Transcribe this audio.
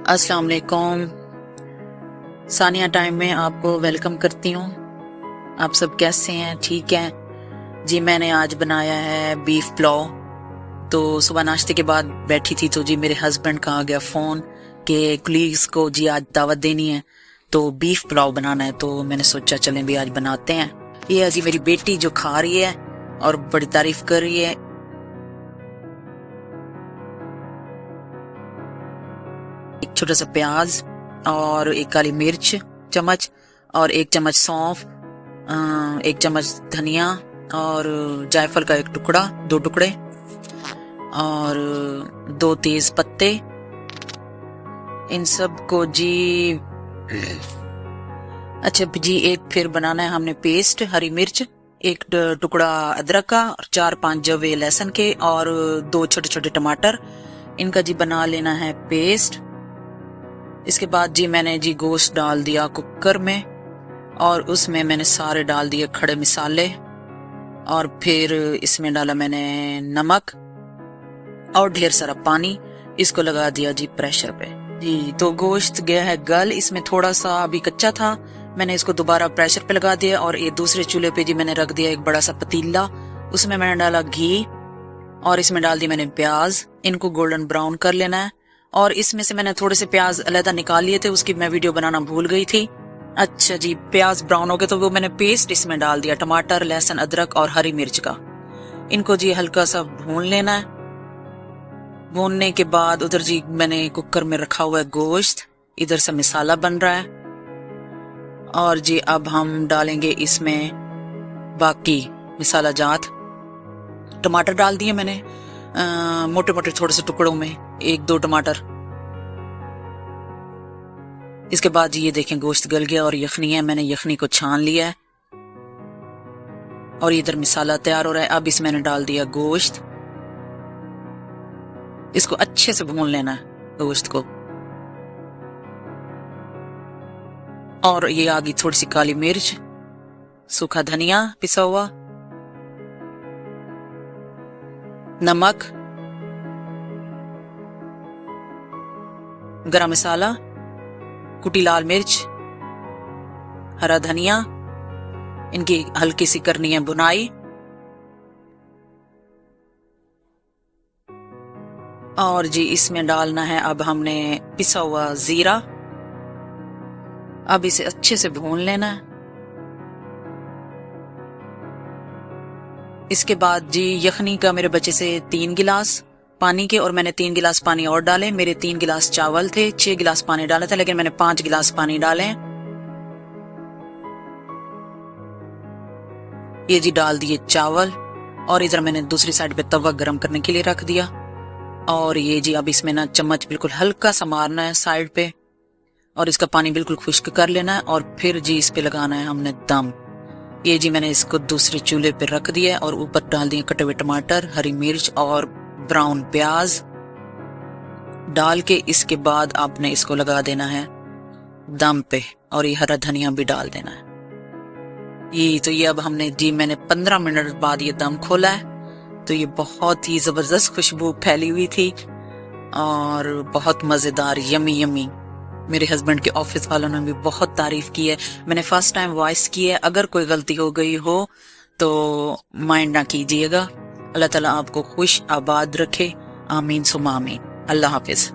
अस्सलाम वालेकुम। सानिया टाइम में आपको वेलकम करती हूँ। आप सब कैसे हैं? ठीक हैं जी। मैंने आज बनाया है बीफ पुलाव। तो सुबह नाश्ते के बाद बैठी थी तो जी मेरे हस्बैंड का आ गया फ़ोन कि कुलीग्स को जी आज दावत देनी है तो बीफ पुलाव बनाना है। तो मैंने सोचा चलें भी आज बनाते हैं। ये है जी मेरी बेटी जो खा रही है और बड़ी तारीफ कर रही है। एक छोटा सा प्याज और एक काली मिर्च चम्मच और एक चम्मच सौंफ, एक चम्मच धनिया और जायफल का एक टुकड़ा, 2 टुकड़े और 2 तेज पत्ते। इन सब को जी अच्छा जी एक फिर बनाना है हमने पेस्ट। हरी मिर्च, एक टुकड़ा अदरक का और 4-5 जवे लहसुन के और 2 छोटे छोटे टमाटर। इनका जी बना लेना है पेस्ट। इसके बाद जी मैंने जी गोश्त डाल दिया कुकर में और उसमें मैंने सारे डाल दिए खड़े मसाले और फिर इसमें डाला मैंने नमक और ढेर सारा पानी। इसको लगा दिया जी प्रेशर पे जी। तो गोश्त गया है गल। इसमें थोड़ा सा अभी कच्चा था, मैंने इसको दोबारा प्रेशर पे लगा दिया और ये दूसरे चूल्हे पे जी मैंने रख दिया एक बड़ा सा पतीला। उसमें मैंने डाला घी और इसमें डाल दी मैंने प्याज। इनको गोल्डन ब्राउन कर लेना है और इसमें से मैंने थोड़े से प्याज अलग निकाल लिए थे, उसकी मैं वीडियो बनाना भूल गई थी। अच्छा जी प्याज ब्राउन हो गए तो वो मैंने पेस्ट इसमें डाल दिया, टमाटर लहसुन अदरक और हरी मिर्च का। इनको जी हल्का सा भून लेना है। भूनने के बाद उधर जी मैंने कुकर में रखा हुआ है गोश्त, इधर से मसाला बन रहा है और जी अब हम डालेंगे इसमें बाकी मसाला जात। टमाटर डाल दिए मैंने मोटे मोटे थोड़े से टुकड़ों में, 1-2 टमाटर। इसके बाद ये देखें गोश्त गल गया और यखनी है, मैंने यखनी को छान लिया है और इधर मसाला तैयार हो रहा है। अब इसमें मैंने डाल दिया गोश्त। इसको अच्छे से भून लेना है गोश्त को। और ये आ गई थोड़ी सी काली मिर्च, सूखा धनिया पिसा हुआ, नमक, गरम मसाला, कुटी लाल मिर्च, हरा धनिया। इनकी हल्की सी करनी है बुनाई और जी इसमें डालना है अब हमने पिसा हुआ जीरा। अब इसे अच्छे से भून लेना है। इसके बाद जी यखनी का मेरे बचे से 3 गिलास पानी के और मैंने 3 गिलास पानी और डाले। मेरे 3 गिलास चावल थे, 6 गिलास पानी डाला था लेकिन मैंने 5 गिलास पानी डाले। ये जी डाल दिए चावल और इधर मैंने दूसरी साइड पे तवा गरम करने के लिए रख दिया और ये जी अब इसमें ना चम्मच बिल्कुल हल्का सा मारना है साइड पे और इसका पानी बिल्कुल खुश्क कर लेना है और फिर जी इस पे लगाना है हमने दम। ये जी मैंने इसको दूसरे चूल्हे पे रख दिया और ऊपर डाल दिए कटे हुए टमाटर, हरी मिर्च और ब्राउन प्याज डाल के इसके बाद आपने इसको लगा देना है दम पे और ये हरा धनिया भी डाल देना है। ये अब हमने जी मैंने 15 मिनट बाद ये दम खोला है तो ये बहुत ही जबरदस्त खुशबू फैली हुई थी और बहुत मजेदार यमी यमी। मेरे हस्बैंड के ऑफिस वालों ने भी बहुत तारीफ की है। मैंने फर्स्ट टाइम वॉइस की है, अगर कोई गलती हो गई हो तो माइंड ना कीजिएगा। अल्लाह ताला आपको खुश आबाद रखे। आमीन सुमा आमीन। अल्लाह हाफिज।